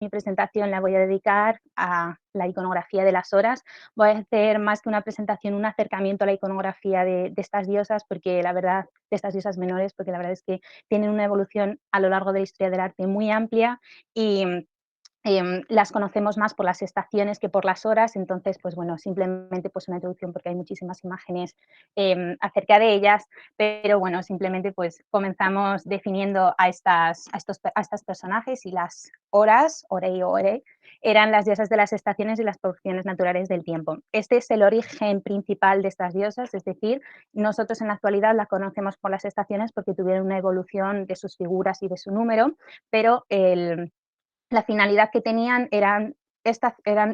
mi presentación la voy a dedicar a la iconografía de las horas. Voy a hacer más que una presentación, un acercamiento a la iconografía de estas diosas, porque la verdad, de estas diosas menores, porque la verdad es que tienen una evolución a lo largo de la historia del arte muy amplia y las conocemos más por las estaciones que por las horas, entonces, pues bueno, simplemente pues una introducción porque hay muchísimas imágenes acerca de ellas, pero bueno, simplemente pues comenzamos definiendo a estas personajes y las horas, ore y ore, eran las diosas de las estaciones y las porciones naturales del tiempo. Este es el origen principal de estas diosas, es decir, nosotros en la actualidad las conocemos por las estaciones porque tuvieron una evolución de sus figuras y de su número, pero la finalidad que tenían eran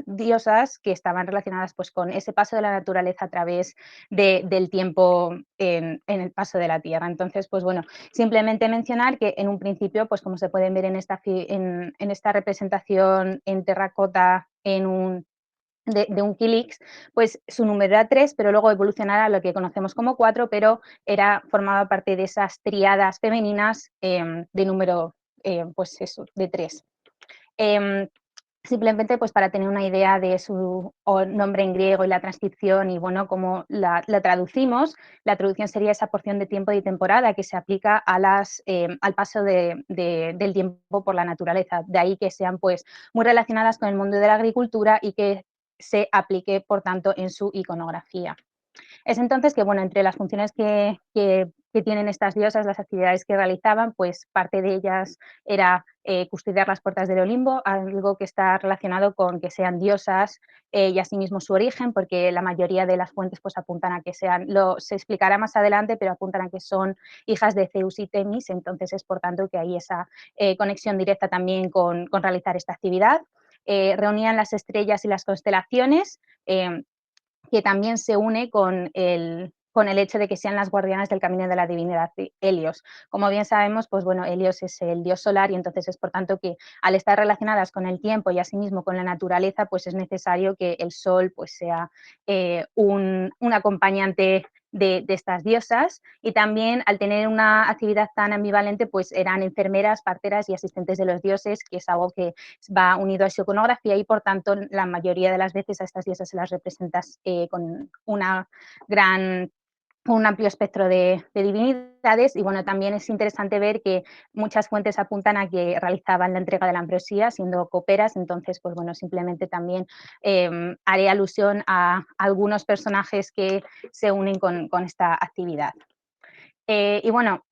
diosas que estaban relacionadas pues, con ese paso de la naturaleza a través del tiempo en el paso de la Tierra. Entonces, pues bueno, simplemente mencionar que en un principio, pues como se pueden ver en esta representación en terracota de un Kilix, pues su número era 3, pero luego evolucionará a lo que conocemos como 4, pero formaba parte de esas triadas femeninas de número, pues eso, de 3. Eh, simplemente pues para tener una idea de su nombre en griego y la transcripción y bueno, cómo la traducimos, la traducción sería esa porción de tiempo y temporada que se aplica al paso del tiempo por la naturaleza. De ahí que sean pues muy relacionadas con el mundo de la agricultura y que se aplique, por tanto, en su iconografía. Es entonces que, bueno, entre las funciones que tienen estas diosas, las actividades que realizaban, pues parte de ellas era custodiar las puertas del Olimpo, algo que está relacionado con que sean diosas y asimismo su origen, porque la mayoría de las fuentes pues apuntan a que se explicará más adelante, pero apuntan a que son hijas de Zeus y Temis, entonces es por tanto que hay esa conexión directa también con realizar esta actividad. Reunían las estrellas y las constelaciones, que también se une con el hecho de que sean las guardianas del camino de la divinidad de Helios. Como bien sabemos, pues bueno, Helios es el dios solar y entonces es por tanto que al estar relacionadas con el tiempo y asimismo con la naturaleza, pues es necesario que el sol pues sea un acompañante de estas diosas y también al tener una actividad tan ambivalente, pues eran enfermeras, parteras y asistentes de los dioses, que es algo que va unido a su iconografía y por tanto la mayoría de las veces a estas diosas se las representas con un amplio espectro de divinidades y bueno, también es interesante ver que muchas fuentes apuntan a que realizaban la entrega de la ambrosía siendo coperas, entonces pues bueno, simplemente también haré alusión a algunos personajes que se unen con esta actividad. Y bueno,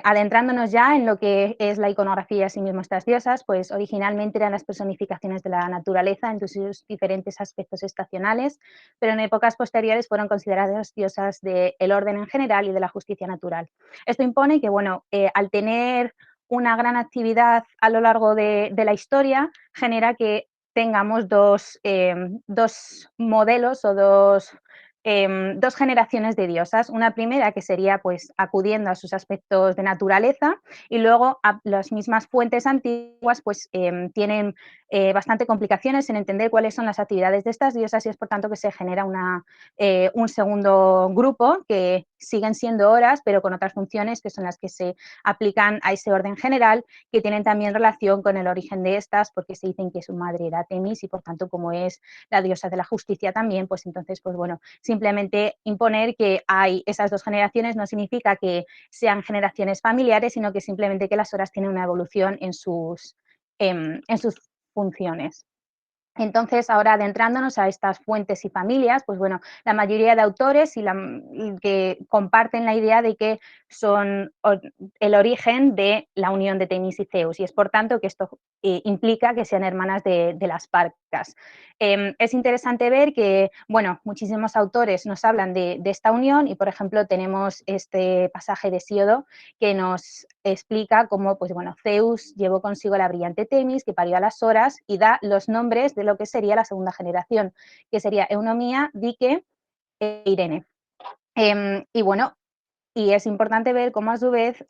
adentrándonos ya en lo que es la iconografía y asimismo estas diosas, pues originalmente eran las personificaciones de la naturaleza en sus diferentes aspectos estacionales, pero en épocas posteriores fueron consideradas diosas del orden en general y de la justicia natural. Esto impone que, bueno, al tener una gran actividad a lo largo de la historia, genera que tengamos dos modelos o dos generaciones de diosas. Una primera que sería pues acudiendo a sus aspectos de naturaleza y luego a las mismas fuentes antiguas pues tienen bastante complicaciones en entender cuáles son las actividades de estas diosas y es por tanto que se genera un segundo grupo que siguen siendo horas pero con otras funciones que son las que se aplican a ese orden general, que tienen también relación con el origen de estas porque se dicen que su madre era Temis y por tanto como es la diosa de la justicia también, pues entonces pues bueno, simplemente imponer que hay esas dos generaciones no significa que sean generaciones familiares, sino que simplemente que las horas tienen una evolución en sus funciones. Entonces, ahora adentrándonos a estas fuentes y familias, pues bueno, la mayoría de autores que comparten la idea de que son el origen de la unión de Temis y Zeus, y es por tanto que esto implica que sean hermanas de las Parcas. Es interesante ver que, bueno, muchísimos autores nos hablan de esta unión y, por ejemplo, tenemos este pasaje de Hesíodo que nos explica cómo, pues bueno, Zeus llevó consigo la brillante Temis, que parió a las horas y da los nombres de lo que sería la segunda generación, que sería Eunomía, Dike e Irene. Y bueno, y es importante ver cómo a su vez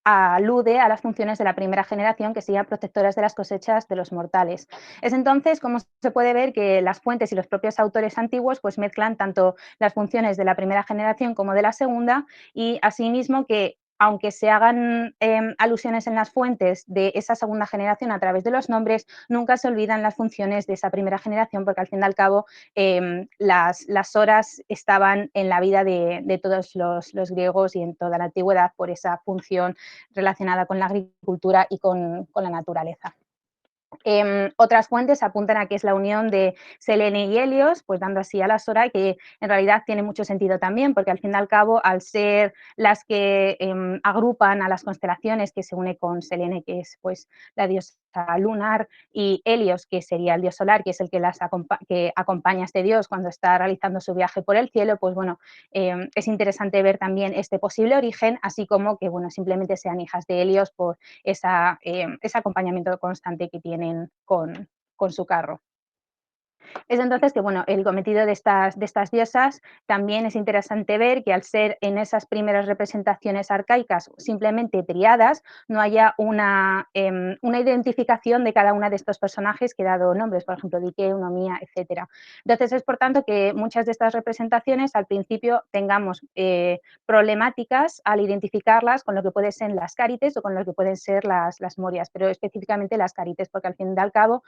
alude a las funciones de la primera generación que serían protectoras de las cosechas de los mortales. Es entonces como se puede ver que las fuentes y los propios autores antiguos pues mezclan tanto las funciones de la primera generación como de la segunda y asimismo que aunque se hagan alusiones en las fuentes de esa segunda generación a través de los nombres, nunca se olvidan las funciones de esa primera generación, porque al fin y al cabo las horas estaban en la vida de todos los griegos y en toda la antigüedad por esa función relacionada con la agricultura y con la naturaleza. Otras fuentes apuntan a que es la unión de Selene y Helios, pues dando así a las horas, que en realidad tiene mucho sentido también, porque al fin y al cabo, al ser las que agrupan a las constelaciones, que se une con Selene, que es pues la diosa lunar, y Helios, que sería el dios solar, que es el que que acompaña a este dios cuando está realizando su viaje por el cielo, pues bueno, es interesante ver también este posible origen, así como que bueno, simplemente sean hijas de Helios por ese acompañamiento constante que tienen con su carro. Es entonces que, bueno, el cometido de estas diosas también es interesante ver que al ser en esas primeras representaciones arcaicas simplemente triadas, no haya una identificación de cada una de estos personajes que ha dado nombres, por ejemplo, Dike, Unomía, etcétera. Entonces es por tanto que muchas de estas representaciones al principio tengamos problemáticas al identificarlas con lo que pueden ser las carites o con lo que pueden ser las morias, pero específicamente las carites, porque al fin y al cabo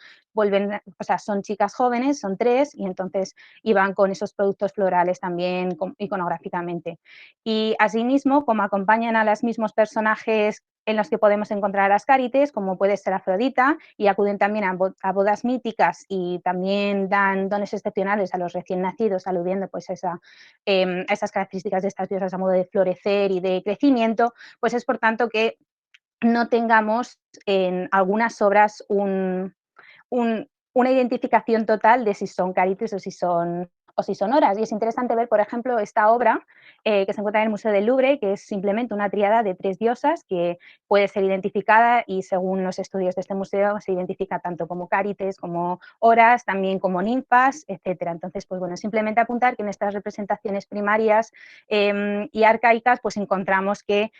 son chicas jóvenes, son 3, y entonces iban con esos productos florales también iconográficamente. Y asimismo, como acompañan a los mismos personajes en los que podemos encontrar a las carites, como puede ser Afrodita, y acuden también a bodas míticas y también dan dones excepcionales a los recién nacidos, aludiendo pues a esas características de estas diosas a modo de florecer y de crecimiento, pues es por tanto que no tengamos en algunas obras una identificación total de si son carites o si son horas. Y es interesante ver, por ejemplo, esta obra que se encuentra en el Museo del Louvre, que es simplemente una tríada de 3 diosas que puede ser identificada y según los estudios de este museo se identifica tanto como carites, como horas, también como ninfas, etcétera. Entonces, pues bueno, simplemente apuntar que en estas representaciones primarias y arcaicas, pues encontramos que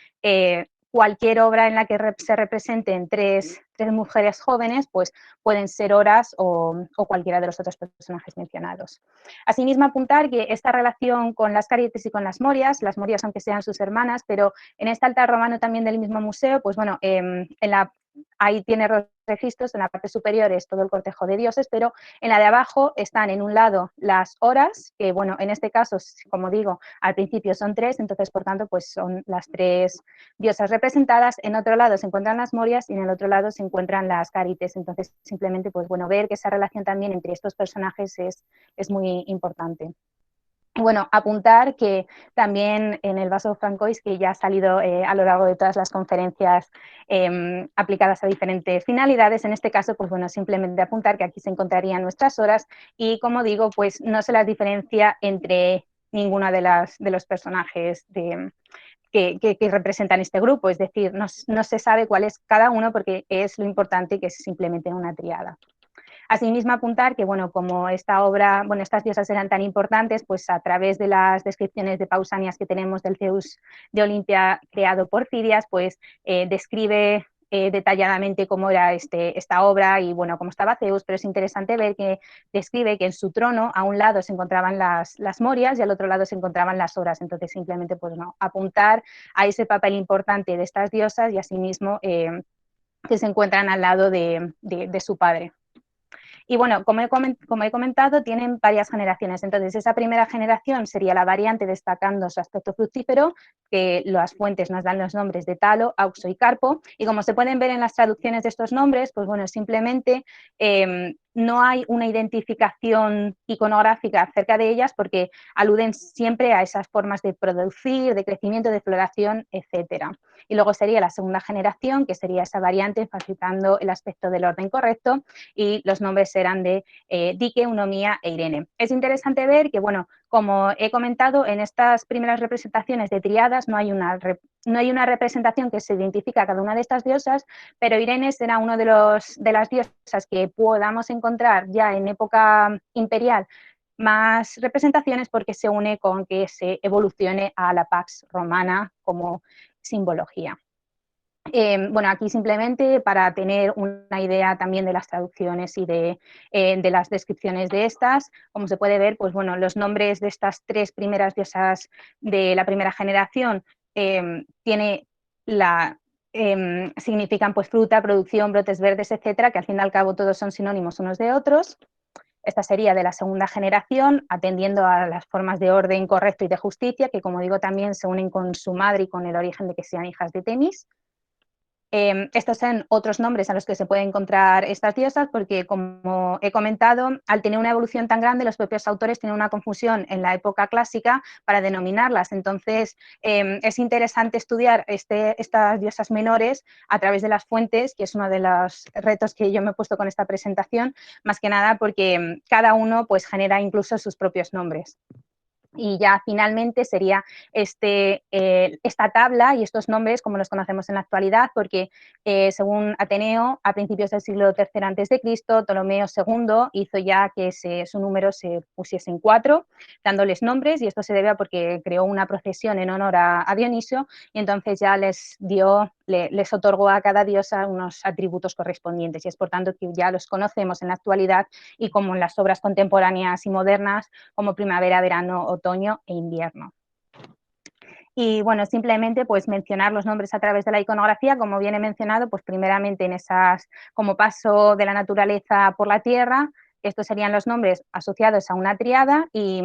cualquier obra en la que se representen tres mujeres jóvenes, pues pueden ser horas o cualquiera de los otros personajes mencionados. Asimismo, apuntar que esta relación con las carites y con las morias aunque sean sus hermanas, pero en este altar romano también del mismo museo, pues bueno, ahí tiene los registros, en la parte superior es todo el cortejo de dioses, pero en la de abajo están en un lado las horas, que bueno, en este caso, como digo, al principio son 3, entonces por tanto pues son las 3 diosas representadas, en otro lado se encuentran las morias y en el otro lado se encuentran las carites, entonces simplemente pues bueno, ver que esa relación también entre estos personajes es muy importante. Bueno, apuntar que también en el vaso francois, que ya ha salido a lo largo de todas las conferencias aplicadas a diferentes finalidades, en este caso, pues bueno, simplemente apuntar que aquí se encontrarían nuestras horas y, como digo, pues no se las diferencia entre ninguno de los personajes que representan este grupo, es decir, no se sabe cuál es cada uno porque es lo importante que es simplemente una triada. Asimismo, apuntar que, bueno, como estas diosas eran tan importantes, pues a través de las descripciones de Pausanias que tenemos del Zeus de Olimpia creado por Fidias, pues describe detalladamente cómo era esta obra y, bueno, cómo estaba Zeus, pero es interesante ver que describe que en su trono a un lado se encontraban las morias y al otro lado se encontraban las horas. Entonces, simplemente, pues no, apuntar a ese papel importante de estas diosas y asimismo que se encuentran al lado de su padre. Y bueno, como he comentado, tienen varias generaciones. Entonces, esa primera generación sería la variante destacando su aspecto fructífero, que las fuentes nos dan los nombres de Talo, Auxo y Carpo. Y como se pueden ver en las traducciones de estos nombres, pues bueno, simplemente no hay una identificación iconográfica acerca de ellas porque aluden siempre a esas formas de producir, de crecimiento, de floración, etcétera. Y luego sería la segunda generación, que sería esa variante enfatizando el aspecto del orden correcto, y los nombres eran de Dike, Unomía e Irene. Es interesante ver que, bueno, como he comentado, en estas primeras representaciones de triadas no hay una representación que se identifica a cada una de estas diosas, pero Irene será una de las diosas que podamos encontrar ya en época imperial más representaciones porque se une con que se evolucione a la Pax Romana como simbología. Bueno, aquí simplemente para tener una idea también de las traducciones y de las descripciones de estas, como se puede ver, pues bueno, los nombres de estas 3 primeras diosas de la primera generación tiene significan pues fruta, producción, brotes verdes, etcétera, que al fin y al cabo todos son sinónimos unos de otros. Esta sería de la segunda generación, atendiendo a las formas de orden correcto y de justicia, que como digo también se unen con su madre y con el origen de que sean hijas de Temis. Estos son otros nombres a los que se pueden encontrar estas diosas porque, como he comentado, al tener una evolución tan grande, los propios autores tienen una confusión en la época clásica para denominarlas. Entonces, es interesante estudiar estas diosas menores a través de las fuentes, que es uno de los retos que yo me he puesto con esta presentación, más que nada porque cada uno pues, genera incluso sus propios nombres. Y ya finalmente sería esta tabla y estos nombres como los conocemos en la actualidad, porque según Ateneo, a principios del siglo III a.C., Ptolomeo II hizo ya que su número se pusiese en 4, dándoles nombres, y esto se debe a porque creó una procesión en honor a Dionisio, y entonces ya les otorgó a cada diosa unos atributos correspondientes, y es por tanto que ya los conocemos en la actualidad y como en las obras contemporáneas y modernas, como primavera, verano, otoño e invierno. Y bueno, simplemente pues mencionar los nombres a través de la iconografía, como bien he mencionado, pues primeramente en esas, como paso de la naturaleza por la tierra, estos serían los nombres asociados a una triada y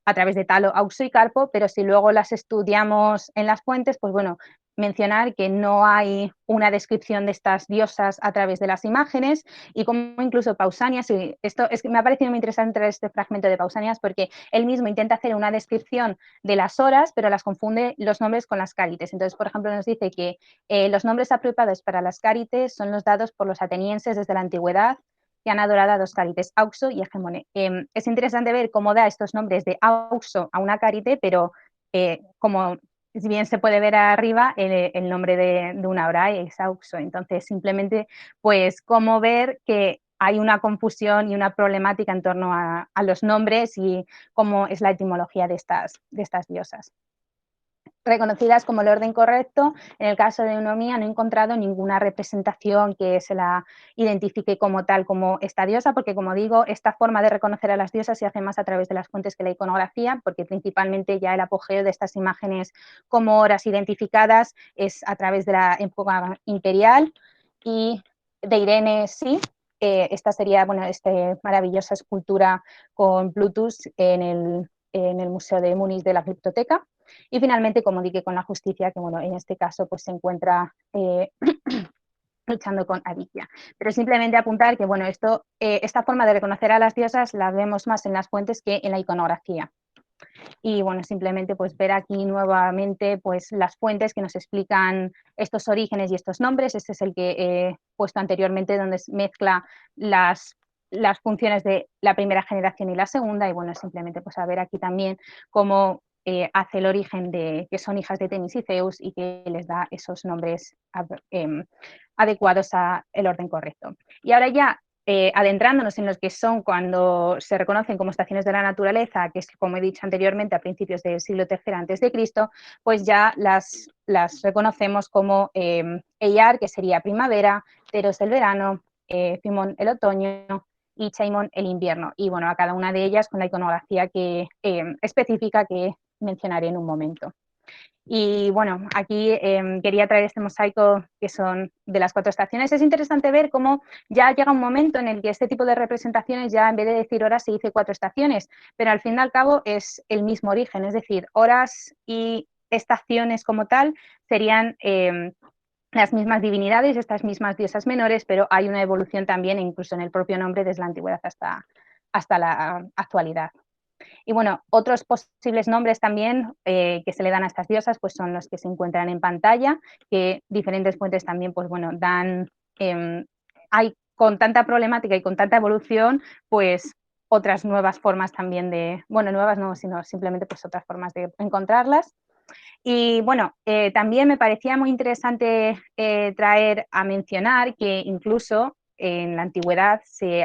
a través de Talo, Auxo y Carpo, pero si luego las estudiamos en las fuentes, pues bueno, mencionar que no hay una descripción de estas diosas a través de las imágenes, y como incluso Pausanias, y esto es que me ha parecido muy interesante este fragmento de Pausanias porque él mismo intenta hacer una descripción de las horas, pero las confunde los nombres con las cárites. Entonces, por ejemplo, nos dice que los nombres apropiados para las cárites son los dados por los atenienses desde la antigüedad, que han adorado a dos cárites, Auxo y Hegemone. Es interesante ver cómo da estos nombres de Auxo a una cárite, pero como si bien se puede ver arriba, el nombre de una hora es Auxo. Entonces, simplemente, pues, cómo ver que hay una confusión y una problemática en torno a los nombres y cómo es la etimología de estas diosas. Reconocidas como el orden correcto, en el caso de Eunomía no he encontrado ninguna representación que se la identifique como tal, como esta diosa, porque como digo, esta forma de reconocer a las diosas se hace más a través de las fuentes que la iconografía, porque principalmente ya el apogeo de estas imágenes como horas identificadas es a través de la época imperial. Y de Irene sí, esta sería, bueno, esta maravillosa escultura con Plutus en el Museo de Múnich de la Criptoteca. Y finalmente, como dije, con la justicia, que bueno, en este caso pues se encuentra luchando con Aditia. Pero simplemente apuntar que bueno, esta forma de reconocer a las diosas la vemos más en las fuentes que en la iconografía. Y bueno, simplemente pues ver aquí nuevamente pues las fuentes que nos explican estos orígenes y estos nombres. Este es el que he puesto anteriormente, donde mezcla las funciones de la primera generación y la segunda, y bueno, simplemente pues a ver aquí también cómo hace el origen de que son hijas de Temis y Zeus y que les da esos nombres adecuados al orden correcto. Y ahora ya adentrándonos en los que son cuando se reconocen como estaciones de la naturaleza, que es, como he dicho anteriormente, a principios del siglo III a.C., pues ya las reconocemos como Eyar, que sería primavera, Teros el verano, Fimón el otoño y Chaimón el invierno. Y bueno, a cada una de ellas con la iconografía específica que mencionaré en un momento. Y bueno, aquí quería traer este mosaico que son de las 4 estaciones. Es interesante ver cómo ya llega un momento en el que este tipo de representaciones ya en vez de decir horas se dice 4 estaciones, pero al fin y al cabo es el mismo origen, es decir, horas y estaciones como tal serían las mismas divinidades, estas mismas diosas menores, pero hay una evolución también incluso en el propio nombre desde la antigüedad hasta la actualidad. Y bueno, otros posibles nombres también que se le dan a estas diosas pues son los que se encuentran en pantalla, que diferentes fuentes también pues bueno, dan, hay con tanta problemática y con tanta evolución, pues otras nuevas formas también de, bueno, nuevas no, sino simplemente pues otras formas de encontrarlas. Y bueno, también me parecía muy interesante traer a mencionar que incluso en la antigüedad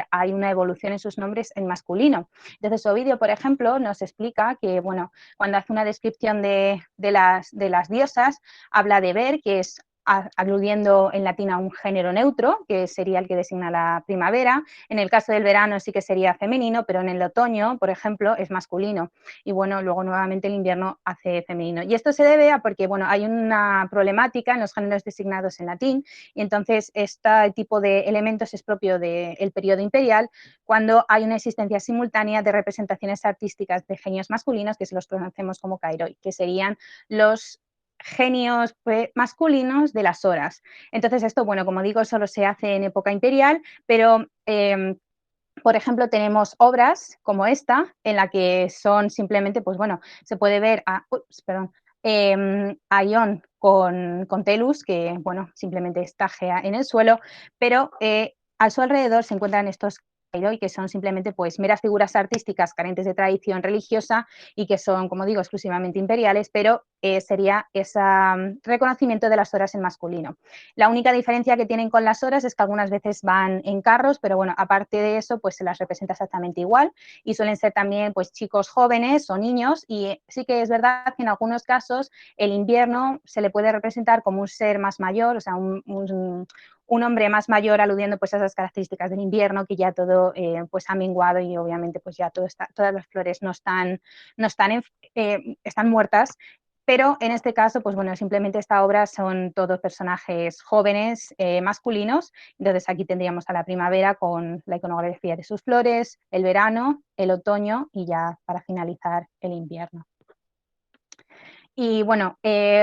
hay una evolución en sus nombres en masculino. Entonces, Ovidio, por ejemplo, nos explica que, bueno, cuando hace una descripción de las diosas, habla de Ver, que es aludiendo en latín a un género neutro, que sería el que designa la primavera. En el caso del verano sí que sería femenino, pero en el otoño, por ejemplo, es masculino. Y bueno, luego nuevamente el invierno hace femenino. Y esto se debe a porque, bueno, hay una problemática en los géneros designados en latín, y entonces este tipo de elementos es propio del periodo imperial, cuando hay una existencia simultánea de representaciones artísticas de genios masculinos, que se los conocemos como kairoi, que serían los genios masculinos de las horas. Entonces esto, bueno, como digo, solo se hace en época imperial, pero por ejemplo, tenemos obras como esta, en la que son simplemente, pues bueno, se puede ver a Ion con Telus, que bueno, simplemente estajea en el suelo, pero a su alrededor se encuentran estos Kairoi, que son simplemente pues meras figuras artísticas carentes de tradición religiosa y que son, como digo, exclusivamente imperiales, pero sería ese reconocimiento de las horas en masculino. La única diferencia que tienen con las horas es que algunas veces van en carros, pero bueno, aparte de eso, pues se las representa exactamente igual y suelen ser también pues chicos jóvenes o niños, y sí que es verdad que en algunos casos el invierno se le puede representar como un ser más mayor, o sea, un hombre más mayor, aludiendo pues a esas características del invierno, que ya todo pues ha menguado y obviamente pues ya todas las flores están muertas, pero en este caso, pues bueno, simplemente esta obra son todos personajes jóvenes, masculinos. Entonces aquí tendríamos a la primavera con la iconografía de sus flores, el verano, el otoño y ya para finalizar el invierno. Y bueno,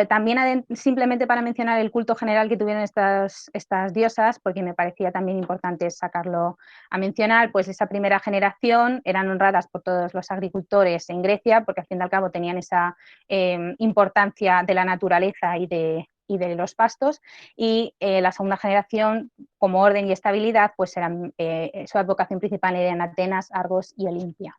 también simplemente para mencionar el culto general que tuvieron estas diosas, porque me parecía también importante sacarlo a mencionar, pues esa primera generación eran honradas por todos los agricultores en Grecia, porque al fin y al cabo tenían esa importancia de la naturaleza y de los pastos, y la segunda generación, como orden y estabilidad, pues eran, su advocación principal era en Atenas, Argos y Olimpia.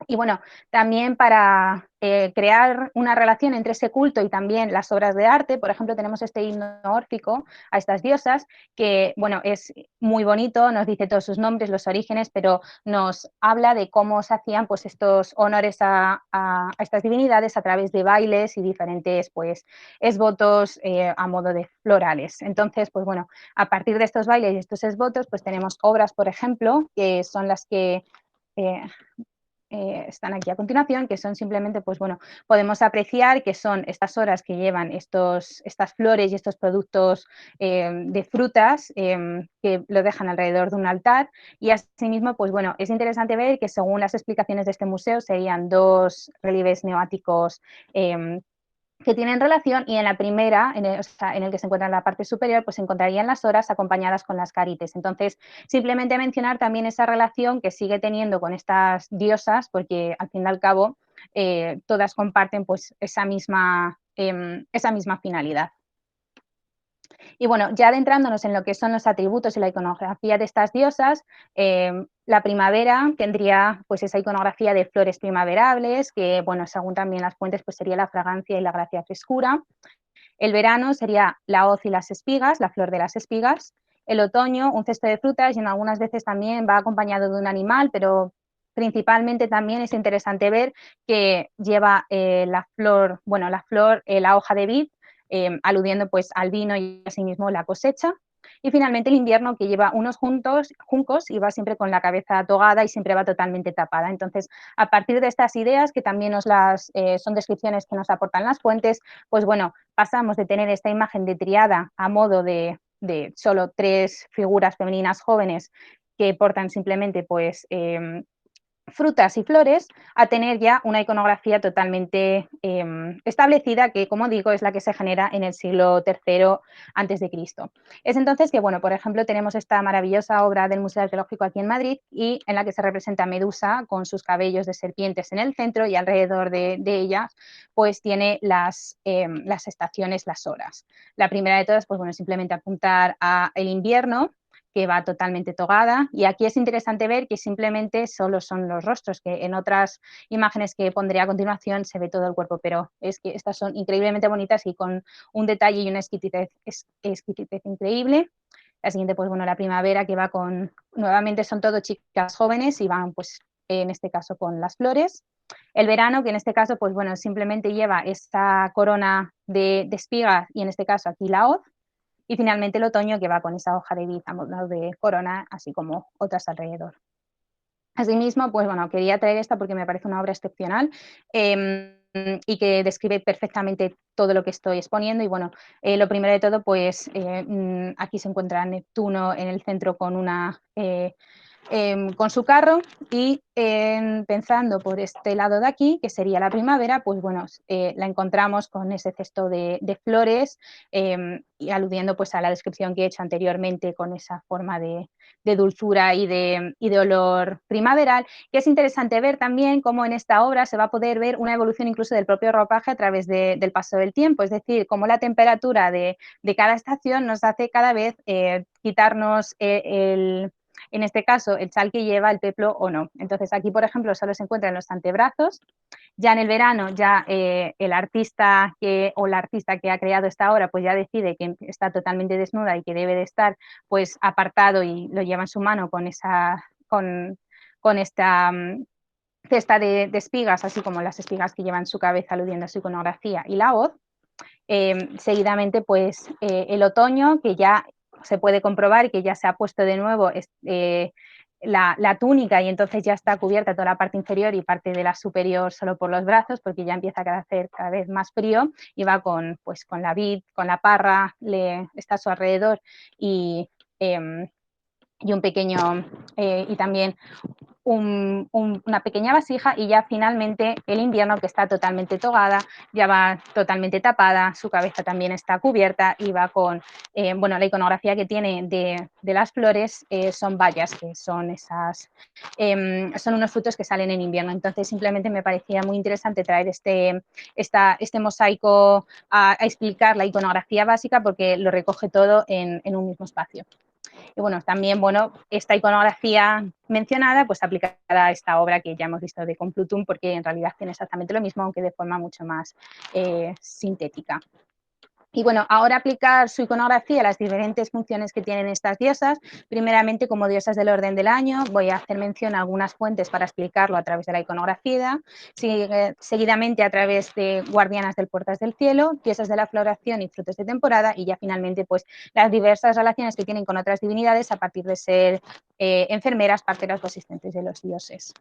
Y bueno, también para crear una relación entre ese culto y también las obras de arte, por ejemplo, tenemos este himno órfico a estas diosas, que bueno, es muy bonito, nos dice todos sus nombres, los orígenes, pero nos habla de cómo se hacían pues estos honores a estas divinidades a través de bailes y diferentes pues esvotos a modo de florales. Entonces, pues bueno, a partir de estos bailes y estos esvotos, pues tenemos obras, por ejemplo, que son las que eh, están aquí a continuación, que son simplemente, pues bueno, podemos apreciar que son estas horas que llevan estas flores y estos productos de frutas que lo dejan alrededor de un altar, y asimismo, pues bueno, es interesante ver que según las explicaciones de este museo serían dos relieves neoáticos que tienen relación, y en la primera, o sea, en el que se encuentra en la parte superior, pues se encontrarían las horas acompañadas con las carites. Entonces, simplemente mencionar también esa relación que sigue teniendo con estas diosas, porque al fin y al cabo todas comparten pues esa misma finalidad. Y bueno, ya adentrándonos en lo que son los atributos y la iconografía de estas diosas, la primavera tendría pues esa iconografía de flores primaverables, que bueno, según también las fuentes, pues sería la fragancia y la gracia frescura. El verano sería la hoz y las espigas, la flor de las espigas. El otoño, un cesto de frutas, y en algunas veces también va acompañado de un animal, pero principalmente también es interesante ver que lleva la flor, bueno, la hoja de vid, aludiendo pues al vino y asimismo la cosecha. Y finalmente el invierno, que lleva unos juncos y va siempre con la cabeza togada y siempre va totalmente tapada. Entonces, a partir de estas ideas, que también son descripciones que nos aportan las fuentes, pues bueno, pasamos de tener esta imagen de triada a modo de solo tres figuras femeninas jóvenes que portan simplemente pues frutas y flores, a tener ya una iconografía totalmente establecida, que como digo es la que se genera en el siglo III antes de Cristo. Es entonces que, bueno, por ejemplo, tenemos esta maravillosa obra del Museo Arqueológico aquí en Madrid, y en la que se representa Medusa con sus cabellos de serpientes en el centro, y alrededor de ellas pues tiene las estaciones, las horas. La primera de todas, pues bueno, simplemente apuntar a el invierno, que va totalmente togada, y aquí es interesante ver que simplemente solo son los rostros, que en otras imágenes que pondré a continuación se ve todo el cuerpo, pero es que estas son increíblemente bonitas y con un detalle y una exquisitez increíble. La siguiente, pues bueno, la primavera, que va nuevamente son todo chicas jóvenes y van pues en este caso con las flores. El verano, que en este caso, pues bueno, simplemente lleva esta corona de espigas y en este caso aquí la hoz, y finalmente el otoño que va con esa hoja de vid a modo de corona, así como otras alrededor. Asimismo, pues bueno, quería traer esta porque me parece una obra excepcional y que describe perfectamente todo lo que estoy exponiendo. Y bueno, lo primero de todo, pues aquí se encuentra Neptuno en el centro con una con su carro y pensando por este lado de aquí, que sería la primavera, pues bueno, la encontramos con ese cesto de flores y aludiendo pues a la descripción que he hecho anteriormente con esa forma de dulzura y de olor primaveral. Y es interesante ver también cómo en esta obra se va a poder ver una evolución incluso del propio ropaje a través del paso del tiempo, es decir, cómo la temperatura de cada estación nos hace cada vez quitarnos en este caso, el chal que lleva el peplo o no. Entonces, aquí, por ejemplo, solo se encuentra en los antebrazos. Ya en el verano, ya el artista o la artista que ha creado esta obra, pues ya decide que está totalmente desnuda y que debe de estar pues apartado y lo lleva en su mano con esta cesta de espigas, así como las espigas que lleva en su cabeza aludiendo a su iconografía y la hoz. Seguidamente, pues el otoño, que ya se puede comprobar que ya se ha puesto de nuevo la túnica y entonces ya está cubierta toda la parte inferior y parte de la superior solo por los brazos, porque ya empieza a hacer cada vez más frío y va pues, con la vid, con la parra, está a su alrededor y, y un pequeño, y también una pequeña vasija y ya finalmente el invierno que está totalmente togada, ya va totalmente tapada, su cabeza también está cubierta y va con, bueno, la iconografía que tiene de las flores son bayas, que son son unos frutos que salen en invierno. Entonces simplemente me parecía muy interesante traer este mosaico a explicar la iconografía básica porque lo recoge todo en un mismo espacio. Y bueno, también, bueno, esta iconografía mencionada, pues aplicada a esta obra que ya hemos visto de Complutum, porque en realidad tiene exactamente lo mismo, aunque de forma mucho más sintética. Y bueno, ahora aplicar su iconografía a las diferentes funciones que tienen estas diosas, primeramente como diosas del orden del año, voy a hacer mención a algunas fuentes para explicarlo a través de la iconografía, seguidamente a través de guardianas del puertas del cielo, diosas de la floración y frutos de temporada y ya finalmente pues las diversas relaciones que tienen con otras divinidades a partir de ser enfermeras, parteras o asistentes de los dioses.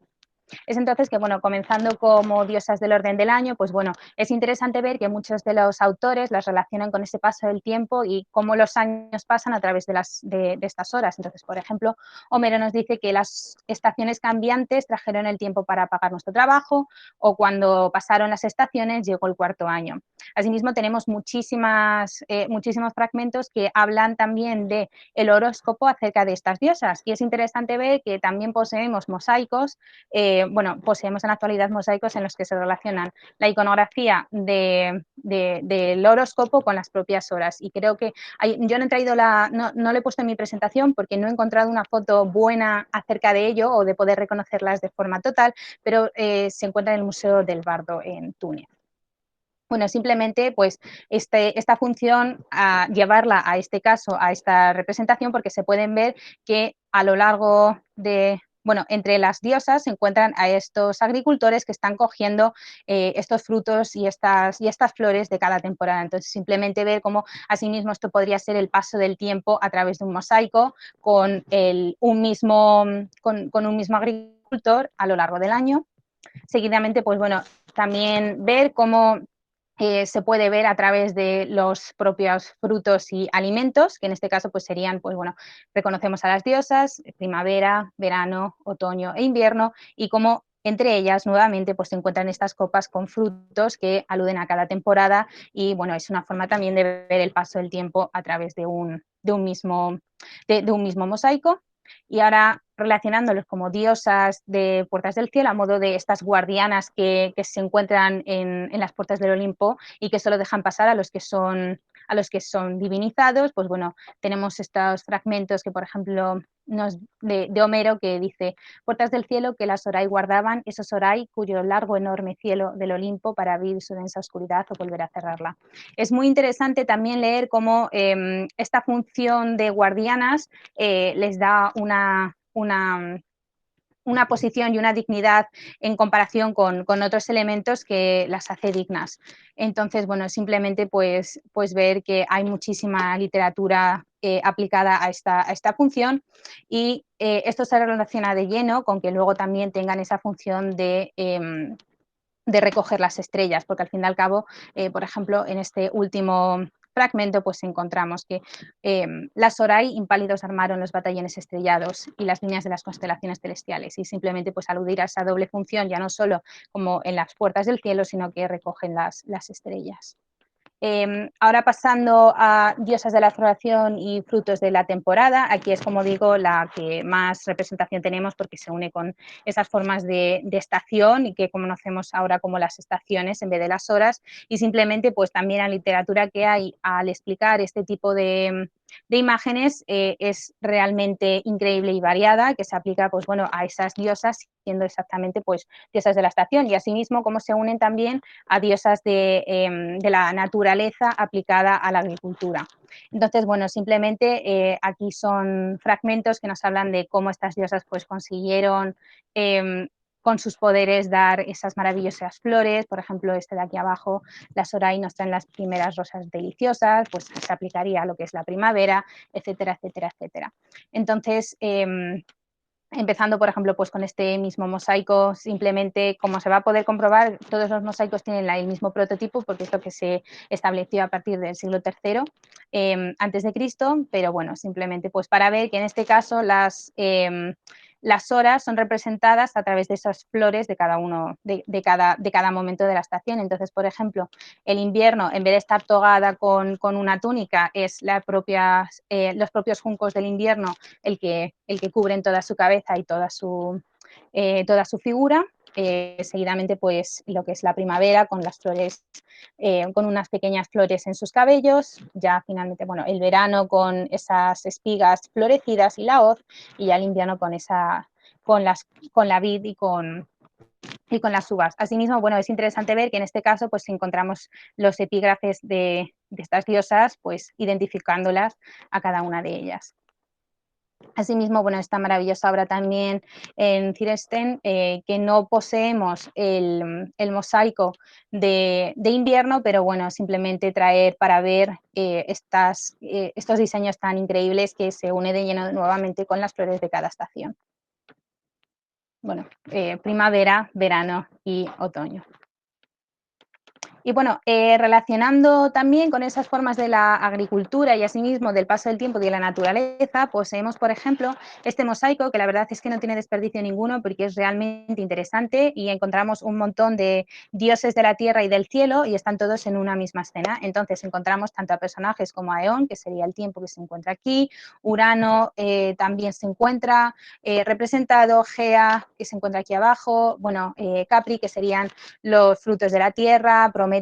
Es entonces que, bueno, comenzando como diosas del orden del año, pues bueno, es interesante ver que muchos de los autores las relacionan con ese paso del tiempo y cómo los años pasan a través de estas horas. Entonces, por ejemplo, Homero nos dice que las estaciones cambiantes trajeron el tiempo para pagar nuestro trabajo o cuando pasaron las estaciones llegó el cuarto año. Asimismo, tenemos muchísimos fragmentos que hablan también del horóscopo acerca de estas diosas y es interesante ver que también poseemos mosaicos bueno, poseemos en la actualidad mosaicos en los que se relacionan la iconografía del horóscopo con las propias horas. Y creo que yo no he traído no lo he puesto en mi presentación porque no he encontrado una foto buena acerca de ello o de poder reconocerlas de forma total, pero se encuentra en el Museo del Bardo en Túnez. Bueno, simplemente pues esta función, llevarla a este caso, a esta representación, porque se pueden ver que a lo largo bueno, entre las diosas se encuentran a estos agricultores que están cogiendo estos frutos y estas flores de cada temporada. Entonces, simplemente ver cómo asimismo esto podría ser el paso del tiempo a través de un mosaico con un mismo agricultor a lo largo del año. Seguidamente, pues bueno, también ver cómo se puede ver a través de los propios frutos y alimentos, que en este caso pues serían, pues bueno, reconocemos a las diosas, primavera, verano, otoño e invierno, y cómo entre ellas nuevamente pues se encuentran estas copas con frutos que aluden a cada temporada y bueno, es una forma también de ver el paso del tiempo a través de un mismo mosaico. Y ahora relacionándolos como diosas de puertas del cielo, a modo de estas guardianas que se encuentran en las puertas del Olimpo y que solo dejan pasar a los que son divinizados, pues bueno, tenemos estos fragmentos que, por ejemplo, de Homero que dice: puertas del cielo que las Orai guardaban, esos Orai cuyo largo enorme cielo del Olimpo para abrir su densa oscuridad o volver a cerrarla. Es muy interesante también leer cómo esta función de guardianas les da una una posición y una dignidad en comparación con otros elementos que las hace dignas. Entonces, bueno, simplemente pues ver que hay muchísima literatura aplicada a esta función y esto se relaciona de lleno con que luego también tengan esa función de recoger las estrellas, porque al fin y al cabo, por ejemplo, en este último fragmento, pues encontramos que las Horai impálidos armaron los batallones estrellados y las líneas de las constelaciones celestiales, y simplemente pues aludir a esa doble función, ya no solo como en las puertas del cielo, sino que recogen las estrellas. Ahora pasando a diosas de la floración y frutos de la temporada, aquí es como digo la que más representación tenemos porque se une con esas formas de estación y que conocemos ahora como las estaciones en vez de las horas, y simplemente pues también la literatura que hay al explicar este tipo de imágenes es realmente increíble y variada, que se aplica pues bueno a esas diosas siendo exactamente pues diosas de la estación, y asimismo cómo se unen también a diosas de la naturaleza aplicada a la agricultura. Entonces, bueno, simplemente aquí son fragmentos que nos hablan de cómo estas diosas pues consiguieron con sus poderes dar esas maravillosas flores. Por ejemplo, este de aquí abajo, las Horai nos traen las primeras rosas deliciosas, pues se aplicaría a lo que es la primavera, etcétera, etcétera, etcétera. Entonces, empezando, por ejemplo, pues con este mismo mosaico, simplemente, como se va a poder comprobar, todos los mosaicos tienen el mismo prototipo porque es lo que se estableció a partir del siglo III antes de Cristo, pero bueno, simplemente pues para ver que en este caso las horas son representadas a través de esas flores de cada uno, de cada momento de la estación. Entonces, por ejemplo, el invierno, en vez de estar togada con una túnica, es los propios juncos del invierno el que cubren toda su cabeza y toda su figura. Seguidamente, pues lo que es la primavera con las flores, con unas pequeñas flores en sus cabellos. Ya finalmente, bueno, el verano con esas espigas florecidas y la hoz, y ya el invierno con la vid y con las uvas. Asimismo, bueno, es interesante ver que en este caso pues encontramos los epígrafes de estas diosas, pues identificándolas a cada una de ellas. Asimismo, bueno, esta maravillosa obra también en Ciresten, que no poseemos el mosaico de invierno, pero bueno, simplemente traer para ver estos diseños tan increíbles que se une de lleno nuevamente con las flores de cada estación. Bueno, primavera, verano y otoño. Y bueno, relacionando también con esas formas de la agricultura y asimismo del paso del tiempo y de la naturaleza, poseemos, por ejemplo, este mosaico que la verdad es que no tiene desperdicio ninguno porque es realmente interesante y encontramos un montón de dioses de la tierra y del cielo y están todos en una misma escena. Entonces encontramos tanto a personajes como a Eón, que sería el tiempo que se encuentra aquí, Urano también se encuentra representado, Gea, que se encuentra aquí abajo, bueno, Capri, que serían los frutos de la tierra, Prometeo,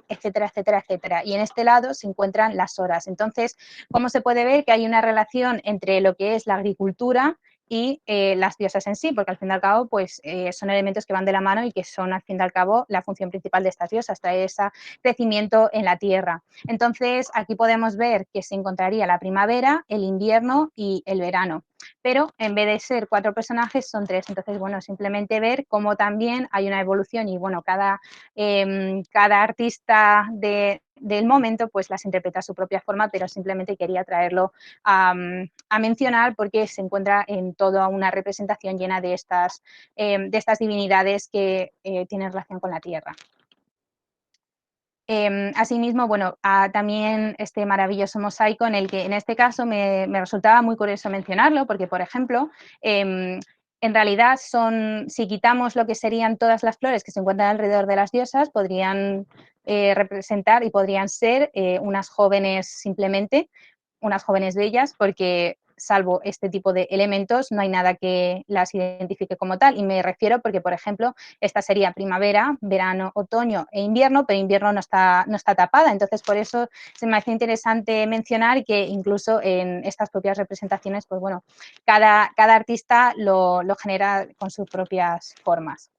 etcétera, etcétera, etcétera. Y en este lado se encuentran las horas. Entonces, ¿cómo se puede ver que hay una relación entre lo que es la agricultura y las diosas en sí? Porque al fin y al cabo pues, son elementos que van de la mano y que son al fin y al cabo la función principal de estas diosas, traer ese crecimiento en la tierra. Entonces, aquí podemos ver que se encontraría la primavera, el invierno y el verano, pero en vez de ser 4 personajes son 3. Entonces, bueno, simplemente ver cómo también hay una evolución y, bueno, cada artista del momento pues las interpreta a su propia forma, pero simplemente quería traerlo a mencionar porque se encuentra en toda una representación llena de estas divinidades que tienen relación con la tierra. Asimismo, bueno, también este maravilloso mosaico en el que en este caso me resultaba muy curioso mencionarlo porque, por ejemplo, en realidad si quitamos lo que serían todas las flores que se encuentran alrededor de las diosas, podrían representar y podrían ser unas jóvenes simplemente, unas jóvenes bellas, porque salvo este tipo de elementos no hay nada que las identifique como tal. Y me refiero porque, por ejemplo, esta sería primavera, verano, otoño e invierno, pero invierno no está tapada. Entonces, por eso se me hace interesante mencionar que incluso en estas propias representaciones, pues bueno, cada artista lo genera con sus propias formas.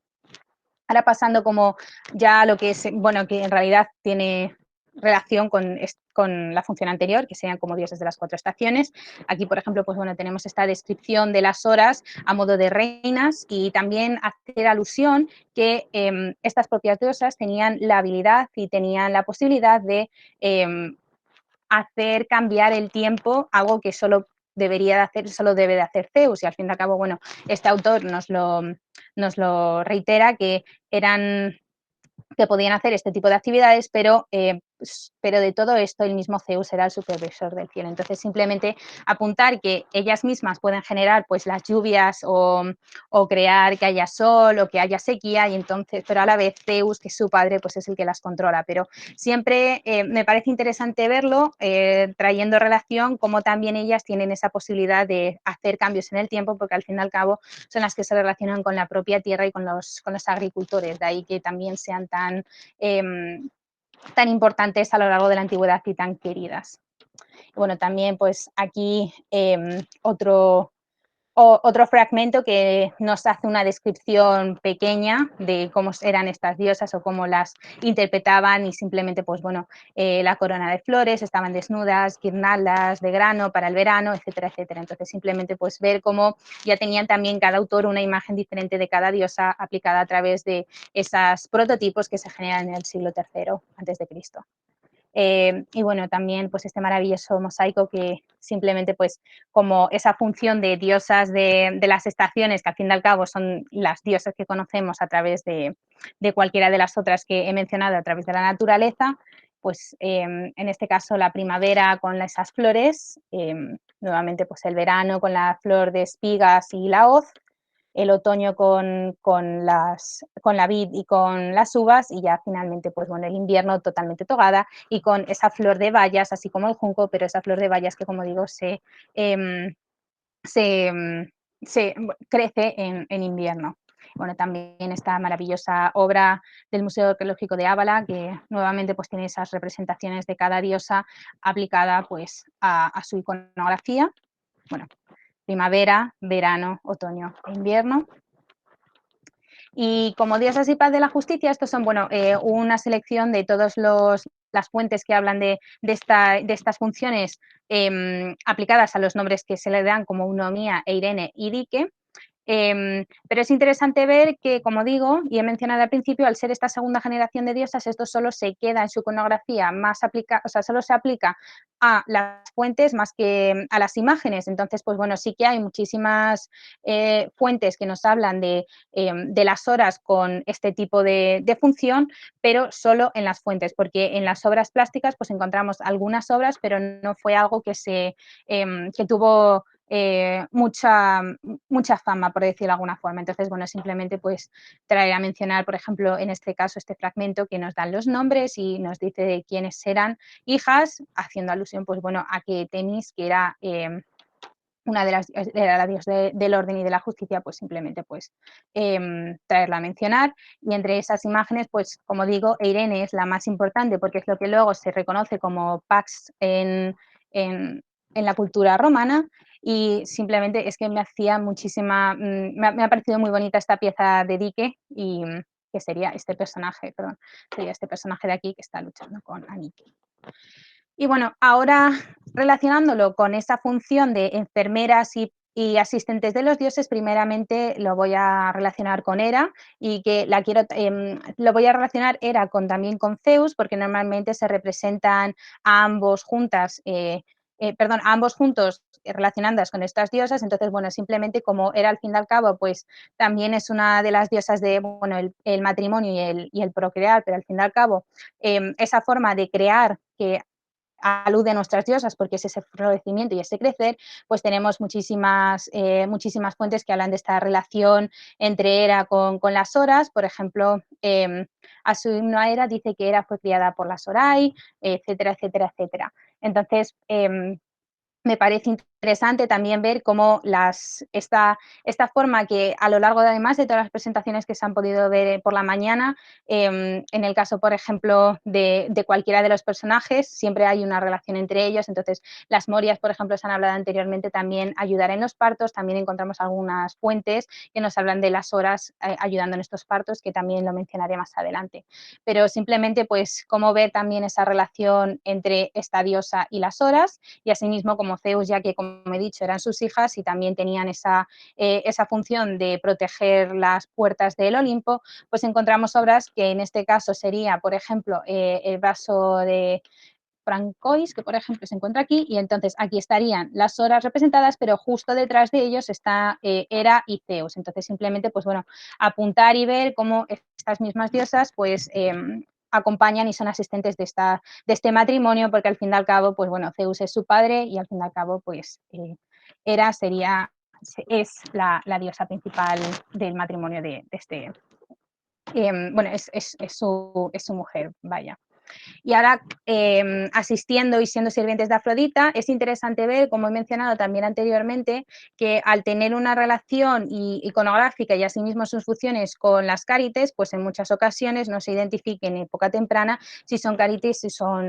Ahora pasando como ya a lo que es, bueno, que en realidad tiene relación con la función anterior, que sean como dioses de las 4 estaciones. Aquí, por ejemplo, pues bueno, tenemos esta descripción de las horas a modo de reinas y también hacer alusión que estas propias diosas tenían la habilidad y tenían la posibilidad de hacer cambiar el tiempo, algo que solo debería de hacer, solo debe de hacer Zeus. Y al fin y al cabo, bueno, este autor nos lo reitera, que eran que podían hacer este tipo de actividades, pero de todo esto el mismo Zeus era el supervisor del cielo. Entonces, simplemente apuntar que ellas mismas pueden generar pues las lluvias o crear que haya sol o que haya sequía, y entonces, pero a la vez Zeus, que es su padre, pues es el que las controla. Pero siempre me parece interesante verlo, trayendo relación cómo también ellas tienen esa posibilidad de hacer cambios en el tiempo, porque al fin y al cabo son las que se relacionan con la propia tierra y con los agricultores, de ahí que también sean tan importantes a lo largo de la antigüedad y tan queridas. Bueno, también pues aquí otro fragmento que nos hace una descripción pequeña de cómo eran estas diosas o cómo las interpretaban, y simplemente, pues bueno, la corona de flores, estaban desnudas, guirnaldas de grano para el verano, etcétera, etcétera. Entonces, simplemente pues ver cómo ya tenían también cada autor una imagen diferente de cada diosa aplicada a través de esos prototipos que se generan en el siglo III antes de Cristo. Y bueno, también pues este maravilloso mosaico que simplemente pues como esa función de diosas de las estaciones, que al fin y al cabo son las diosas que conocemos a través de cualquiera de las otras que he mencionado a través de la naturaleza, pues en este caso la primavera con esas flores, nuevamente pues el verano con la flor de espigas y la hoz, el otoño con la vid y con las uvas, y ya finalmente pues bueno, el invierno totalmente togada y con esa flor de bayas, así como el junco, pero esa flor de bayas que, como digo, eh, se, se crece en invierno. Bueno, también esta maravillosa obra del Museo Arqueológico de Ábala, que nuevamente pues tiene esas representaciones de cada diosa aplicada pues a su iconografía. Bueno, primavera, verano, otoño e invierno. Y como diosas y paz de la justicia, estos son bueno, una selección de todas las fuentes que hablan de estas funciones aplicadas a los nombres que se le dan, como Unomía, Eirene y Dike. Pero es interesante ver que, como digo, y he mencionado al principio, al ser esta segunda generación de diosas, esto solo se queda en su iconografía o sea, solo se aplica a las fuentes más que a las imágenes. Entonces, pues bueno, sí que hay muchísimas fuentes que nos hablan de las horas con este tipo de función, pero solo en las fuentes, porque en las obras plásticas pues encontramos algunas obras, pero no fue algo que tuvo mucha fama, por decirlo de alguna forma. Entonces, bueno, simplemente pues traer a mencionar, por ejemplo, en este caso, este fragmento que nos dan los nombres y nos dice de quiénes eran hijas, haciendo alusión, pues bueno, a que Temis, que era una de las era la diosa del orden y de la justicia, pues simplemente pues traerla a mencionar. Y entre esas imágenes, pues como digo, Eirene es la más importante porque es lo que luego se reconoce como Pax en la cultura romana, y simplemente es que me hacía me ha parecido muy bonita esta pieza de Dike, y que sería este personaje, perdón, sería este personaje de aquí que está luchando con Anike. Y bueno, ahora relacionándolo con esa función de enfermeras y asistentes de los dioses, primeramente lo voy a relacionar con Hera, y que lo voy a relacionar Hera también con Zeus, porque normalmente se representan a ambos a ambos juntos relacionadas con estas diosas. Entonces, bueno, simplemente como Hera al fin y al cabo, pues también es una de las diosas de, bueno, el matrimonio y el procrear, pero al fin y al cabo, esa forma de crear que alude a nuestras diosas, porque es ese florecimiento y ese crecer, pues tenemos muchísimas fuentes que hablan de esta relación entre Hera con las horas. Por ejemplo, a su himno a Hera dice que Hera fue criada por las Horai, etcétera, etcétera, etcétera. Entonces, me parece interesante también ver cómo esta forma que a lo largo de, además de todas las presentaciones que se han podido ver por la mañana, en el caso, por ejemplo, de cualquiera de los personajes, siempre hay una relación entre ellos. Entonces, las morias, por ejemplo, se han hablado anteriormente, también ayudar en los partos. También encontramos algunas fuentes que nos hablan de las horas ayudando en estos partos, que también lo mencionaré más adelante. Pero simplemente, pues, cómo ver también esa relación entre esta diosa y las horas, y asimismo como Zeus, ya que, como he dicho, eran sus hijas y también tenían esa función de proteger las puertas del Olimpo, pues encontramos obras que en este caso sería, por ejemplo, el vaso de Francois, que por ejemplo se encuentra aquí, y entonces aquí estarían las horas representadas, pero justo detrás de ellos está Hera y Zeus. Entonces simplemente, pues bueno, apuntar y ver cómo estas mismas diosas, pues acompañan y son asistentes de este matrimonio, porque al fin y al cabo, pues bueno, Zeus es su padre y al fin y al cabo, pues Hera es la diosa principal del matrimonio de este, bueno, es su mujer, vaya. Y ahora, asistiendo y siendo sirvientes de Afrodita, es interesante ver, como he mencionado también anteriormente, que al tener una relación iconográfica y asimismo sus funciones con las cárites, pues en muchas ocasiones no se identifica en época temprana si son cárites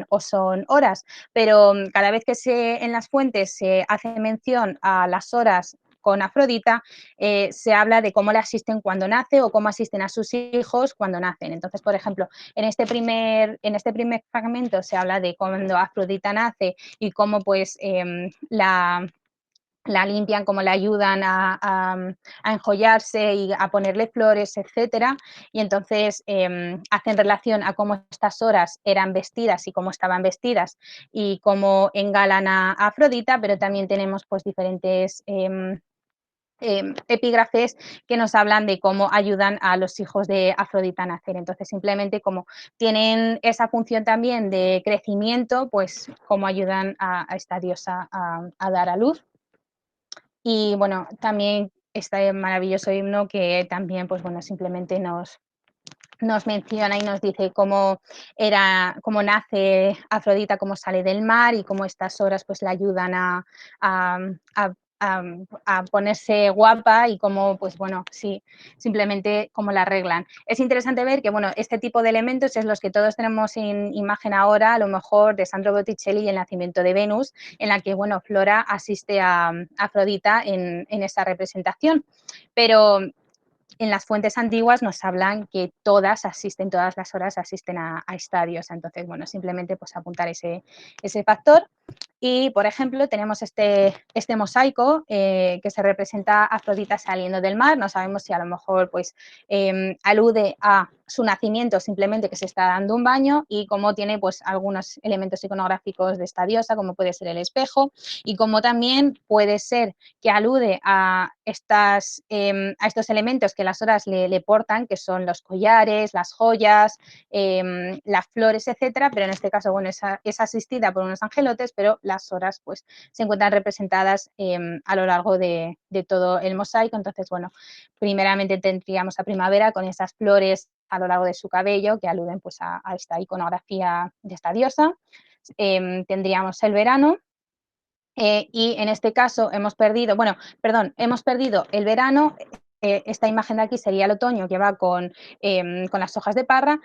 o son horas, pero cada vez que en las fuentes se hace mención a las horas con Afrodita, se habla de cómo le asisten cuando nace o cómo asisten a sus hijos cuando nacen. Entonces, por ejemplo, en este primer fragmento se habla de cuando Afrodita nace y cómo pues la limpian, cómo le ayudan a enjollarse y a ponerle flores, etcétera. Y entonces hacen relación a cómo estas horas eran vestidas y cómo estaban vestidas y cómo engalan a Afrodita, pero también tenemos pues diferentes epígrafes que nos hablan de cómo ayudan a los hijos de Afrodita a nacer. Entonces, simplemente como tienen esa función también de crecimiento, pues cómo ayudan a esta diosa a dar a luz. Y bueno, también este maravilloso himno que también, pues bueno, simplemente nos menciona y nos dice cómo nace Afrodita, cómo sale del mar y cómo estas horas pues le ayudan a, a, a ponerse guapa y cómo, pues bueno, sí, simplemente cómo la arreglan. Es interesante ver que, bueno, este tipo de elementos es los que todos tenemos en imagen ahora, a lo mejor de Sandro Botticelli y el nacimiento de Venus, en la que, bueno, Flora asiste a Afrodita en esa representación. Pero en las fuentes antiguas nos hablan que todas las horas asisten a estadios. Entonces, bueno, simplemente pues apuntar ese factor. Y, por ejemplo, tenemos este mosaico que se representa a Afrodita saliendo del mar. No sabemos si a lo mejor pues, alude a su nacimiento, simplemente que se está dando un baño, y cómo tiene pues, algunos elementos iconográficos de esta diosa, como puede ser el espejo, y como también puede ser que alude a estos elementos que las horas le portan, que son los collares, las joyas, las flores, etcétera, pero en este caso, bueno, es asistida por unos angelotes, pero las horas pues se encuentran representadas a lo largo de todo el mosaico. Entonces, bueno, primeramente tendríamos a Primavera con esas flores a lo largo de su cabello que aluden pues a esta iconografía de esta diosa. Tendríamos el verano, y en este caso hemos perdido el verano. Esta imagen de aquí sería el otoño, que va con las hojas de parra,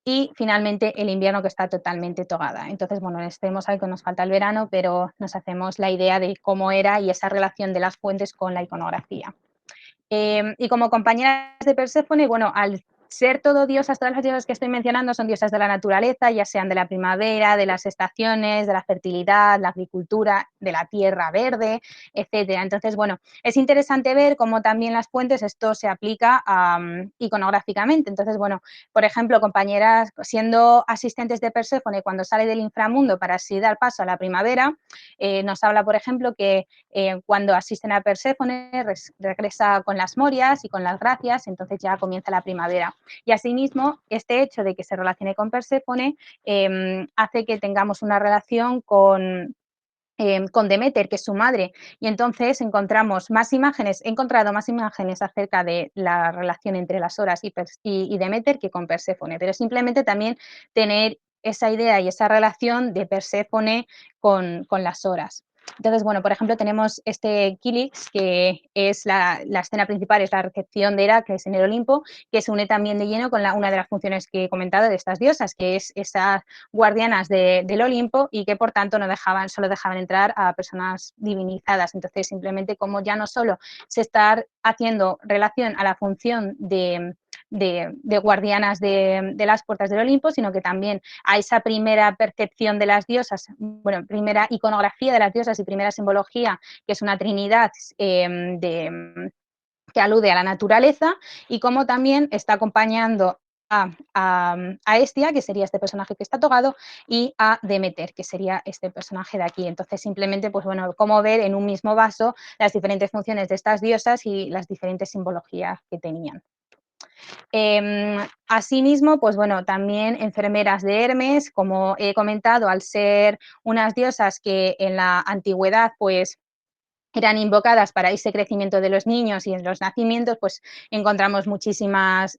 y finalmente el invierno, que está totalmente togada. Entonces, bueno, en este mosaico nos falta el verano, pero nos hacemos la idea de cómo era y esa relación de las fuentes con la iconografía. Y como compañeras de Perséfone, bueno, al ser todo diosas, todas las diosas que estoy mencionando son diosas de la naturaleza, ya sean de la primavera, de las estaciones, de la fertilidad, la agricultura, de la tierra verde, etcétera. Entonces, bueno, es interesante ver cómo también las fuentes esto se aplica iconográficamente. Entonces, bueno, por ejemplo, compañeras siendo asistentes de Perséfone cuando sale del inframundo para así dar paso a la primavera, nos habla, por ejemplo, que cuando asisten a Perséfone regresa con las morias y con las gracias, entonces ya comienza la primavera. Y asimismo, este hecho de que se relacione con Perséfone hace que tengamos una relación con Deméter, que es su madre, y entonces he encontrado más imágenes acerca de la relación entre las horas y Deméter que con Perséfone, pero simplemente también tener esa idea y esa relación de Perséfone con las horas. Entonces, bueno, por ejemplo, tenemos este Kilix, que es la escena principal, es la recepción de Heracles en el Olimpo, que se une también de lleno con una de las funciones que he comentado de estas diosas, que es esas guardianas del Olimpo y que por tanto no dejaban, solo dejaban entrar a personas divinizadas. Entonces, simplemente como ya no solo se está haciendo relación a la función de guardianas de las puertas del Olimpo, sino que también a esa primera percepción de las diosas, bueno, primera iconografía de las diosas y primera simbología, que es una trinidad que alude a la naturaleza, y cómo también está acompañando a Hestia, que sería este personaje que está togado, y a Demeter, que sería este personaje de aquí. Entonces, simplemente, pues bueno, cómo ver en un mismo vaso las diferentes funciones de estas diosas y las diferentes simbologías que tenían. Asimismo, pues bueno, también enfermeras de Hermes, como he comentado, al ser unas diosas que en la antigüedad, pues eran invocadas para ese crecimiento de los niños y en los nacimientos, pues encontramos muchísimas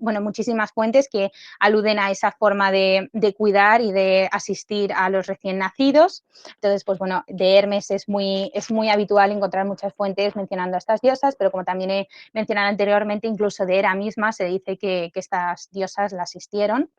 bueno, muchísimas fuentes que aluden a esa forma de cuidar y de asistir a los recién nacidos. Entonces, pues bueno, de Hermes es muy habitual encontrar muchas fuentes mencionando a estas diosas, pero como también he mencionado anteriormente, incluso de Hera misma se dice que estas diosas la asistieron,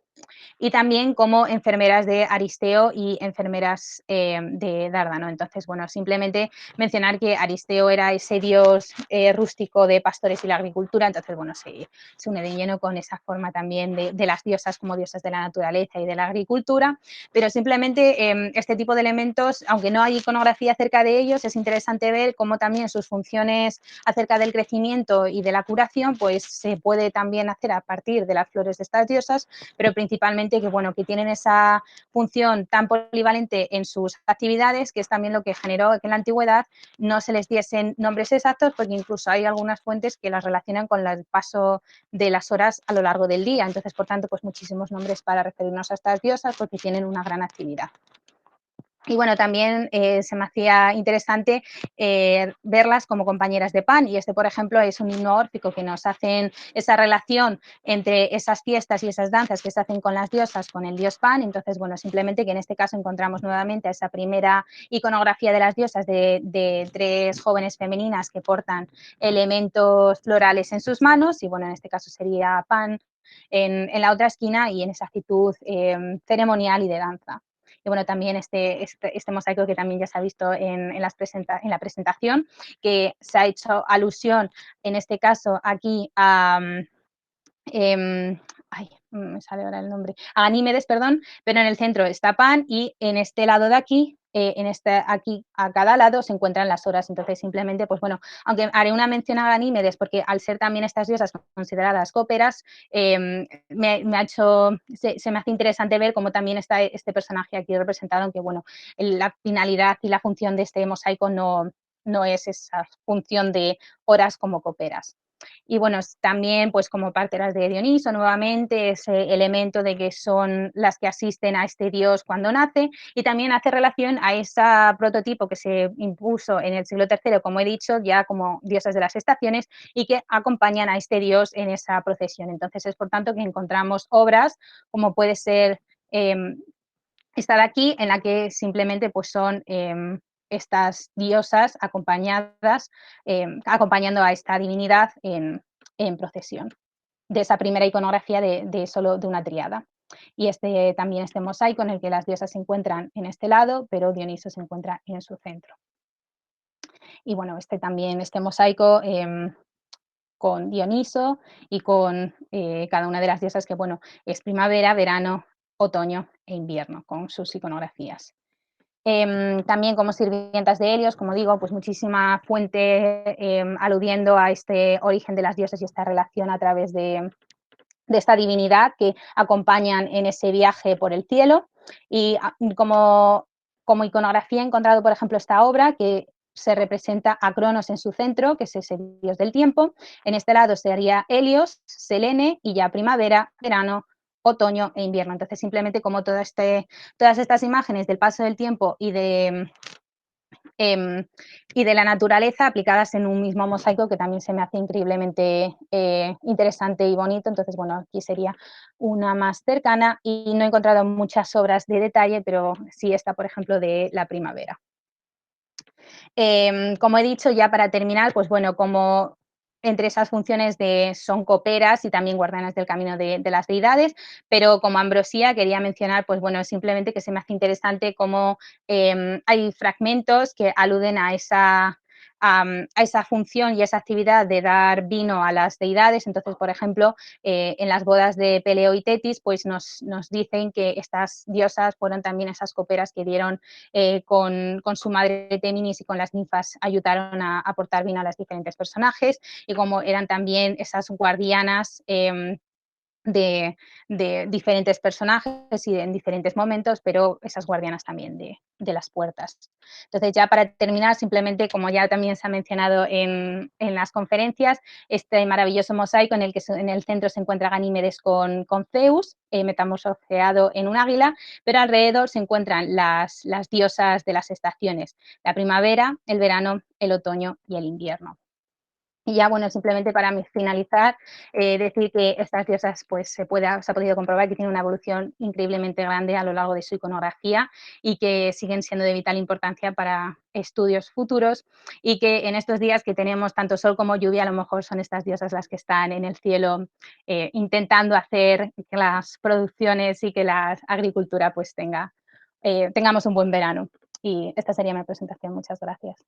y también como enfermeras de Aristeo y enfermeras de Dárdano. Entonces, bueno, simplemente mencionar que Aristeo era ese dios rústico de pastores y la agricultura, entonces, bueno, se une de lleno con esa forma también de las diosas como diosas de la naturaleza y de la agricultura, pero simplemente este tipo de elementos, aunque no hay iconografía acerca de ellos, es interesante ver cómo también sus funciones acerca del crecimiento y de la curación, pues se puede también hacer a partir de las flores de estas diosas, pero principalmente que, bueno, que tienen esa función tan polivalente en sus actividades, que es también lo que generó que en la antigüedad no se les diesen nombres exactos, porque incluso hay algunas fuentes que las relacionan con el paso de las horas a lo largo del día. Entonces, por tanto, pues muchísimos nombres para referirnos a estas diosas porque tienen una gran actividad. Y bueno, también se me hacía interesante verlas como compañeras de Pan, y este, por ejemplo, es un himno órfico que nos hacen esa relación entre esas fiestas y esas danzas que se hacen con las diosas, con el dios Pan. Entonces, bueno, simplemente que en este caso encontramos nuevamente a esa primera iconografía de las diosas de tres jóvenes femeninas que portan elementos florales en sus manos, y bueno, en este caso sería Pan en la otra esquina y en esa actitud ceremonial y de danza. Y bueno, también este mosaico que también ya se ha visto en la presentación, que se ha hecho alusión, en este caso aquí a, ay, me sale ahora el nombre, a Ganímedes, perdón, pero en el centro está Pan y en este lado de aquí, aquí a cada lado se encuentran las horas. Entonces, simplemente, pues bueno, aunque haré una mención a Ganímedes porque al ser también estas diosas consideradas cóperas, se me hace interesante ver cómo también está este personaje aquí representado, aunque bueno, la finalidad y la función de este mosaico no es esa función de horas como coperas. Y bueno, también pues como parteras de Dioniso, nuevamente ese elemento de que son las que asisten a este dios cuando nace, y también hace relación a ese prototipo que se impuso en el siglo III, como he dicho, ya como diosas de las estaciones, y que acompañan a este dios en esa procesión. Entonces es por tanto que encontramos obras como puede ser esta de aquí, en la que simplemente pues son estas diosas acompañadas, acompañando a esta divinidad en procesión, de esa primera iconografía solo de una triada. Y también este mosaico en el que las diosas se encuentran en este lado, pero Dioniso se encuentra en su centro. Y bueno, este mosaico con Dioniso y con cada una de las diosas, que bueno, es primavera, verano, otoño e invierno, con sus iconografías. También como sirvientas de Helios, como digo, pues muchísima fuente aludiendo a este origen de las diosas y esta relación a través de esta divinidad que acompañan en ese viaje por el cielo. Y como iconografía he encontrado, por ejemplo, esta obra que se representa a Cronos en su centro, que es ese dios del tiempo. En este lado sería Helios, Selene, y ya primavera, verano, otoño e invierno. Entonces, simplemente como todas estas imágenes del paso del tiempo y de la naturaleza aplicadas en un mismo mosaico, que también se me hace increíblemente interesante y bonito. Entonces, bueno, aquí sería una más cercana, y no he encontrado muchas obras de detalle, pero sí está, por ejemplo, de la primavera. Como he dicho, ya para terminar, pues bueno, como entre esas funciones son coperas y también guardianas del camino de las deidades, pero como Ambrosía quería mencionar, pues bueno, simplemente que se me hace interesante cómo hay fragmentos que aluden a esa función y esa actividad de dar vino a las deidades. Entonces, por ejemplo, en las bodas de Peleo y Tetis, pues nos dicen que estas diosas fueron también esas coperas que dieron con su madre Téminis y con las ninfas ayudaron a aportar vino a los diferentes personajes y como eran también esas guardianas de, de, diferentes personajes y en diferentes momentos, pero esas guardianas también de las puertas. Entonces, ya para terminar, simplemente, como ya también se ha mencionado en las conferencias, este maravilloso mosaico en el que en el centro se encuentra Ganímedes con Zeus, metamorfoseado en un águila, pero alrededor se encuentran las diosas de las estaciones, la primavera, el verano, el otoño y el invierno. Y ya, bueno, simplemente para finalizar, decir que estas diosas, pues se ha podido comprobar que tienen una evolución increíblemente grande a lo largo de su iconografía y que siguen siendo de vital importancia para estudios futuros y que en estos días que tenemos tanto sol como lluvia, a lo mejor son estas diosas las que están en el cielo intentando hacer que las producciones y que la agricultura pues tengamos un buen verano. Y esta sería mi presentación. Muchas gracias.